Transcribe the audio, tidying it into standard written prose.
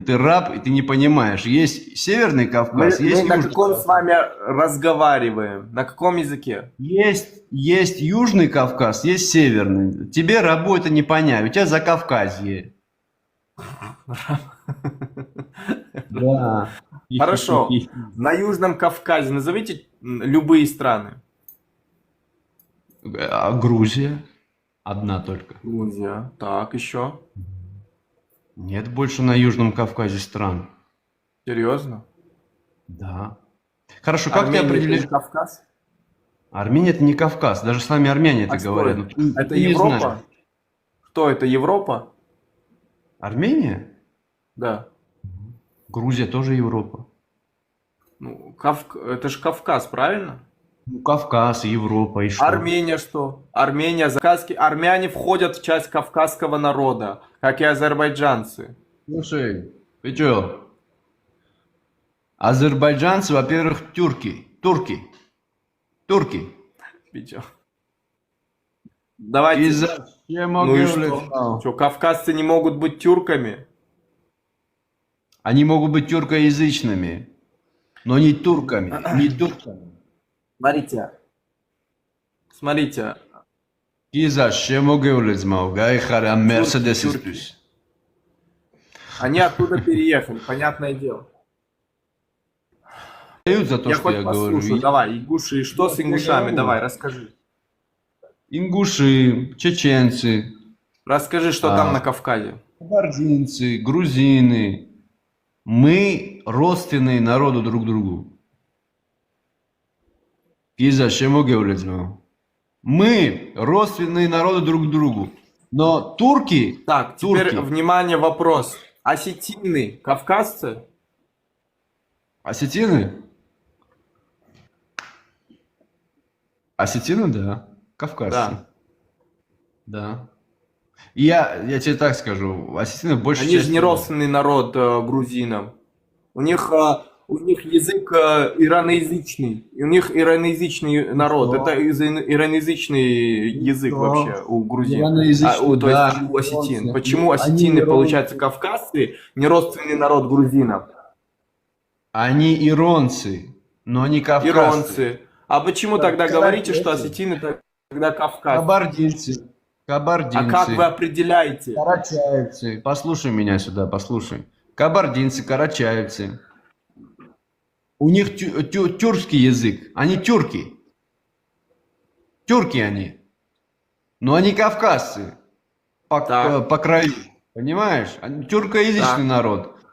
Ты раб, и ты не понимаешь. Есть Северный Кавказ, Мы есть на Южный каком с Кавказ. вами разговариваем? На каком языке? Есть Южный Кавказ, есть Северный. Тебе, рабу, это не понять. У тебя Закавказье. Да. Хорошо. На Южном Кавказе назовите любые страны. А Грузия? Одна только. Грузия. Так, еще. Нет больше на Южном Кавказе стран. Серьезно? Да. Хорошо, как ты Армения это определяешь? не Кавказ? Армения это не Кавказ. Даже сами армяне А это что говорят. Но это? Это ты не знаешь. Европа? Что это, Европа? Армения? Да. Грузия тоже Европа. Ну, это же Кавказ, правильно? Ну, Кавказ, Европа и что? Армения что? Армения, армяне входят в часть кавказского народа, как и азербайджанцы. Слушай, ты чё? Азербайджанцы, во-первых, тюрки. Турки. Турки. Видео. Давайте. Из-за Ну и что? Что, кавказцы не могут быть тюрками? Они могут быть тюркоязычными, но не турками. Не турками. Смотрите. Смотрите. Из-за Гайхара Мерседес Тюрки. Они оттуда переехали, понятное дело. Дают за то, Я что хоть я послушаю, говорю. давай, ингуши, и что с ингушами, давай, расскажи. Ингуши, чеченцы, Расскажи, что там на Кавказе. кабардинцы, грузины. Мы родственные народу друг другу. Из-за Мы родственные народу друг другу. Но турки, Так, теперь, внимание, вопрос. Осетины, кавказцы? осетины? Осетины, да. Кавказцы. Да. Да. И я тебе так скажу, осетины больше Они же не родственный народ грузинам. У них язык ираноязычный. И у них ираноязычный народ. Это ираноязычный язык вообще у грузин. Ираноязычный, То есть да. у осетин. Почему Они осетины, иронцы. получается, кавказцы, не родственный народ грузинам? Они иронцы, но не кавказцы. Иронцы. А почему тогда говорите, что осетины тогда кавказцы? Кабардинцы. Кабардинцы. А как вы определяете? Карачаевцы. Послушай меня сюда, послушай. Кабардинцы, карачаевцы. У них тюркский язык. Они тюрки. Тюрки они. Но они кавказцы. По краю. Понимаешь? Они тюркоязычный народ.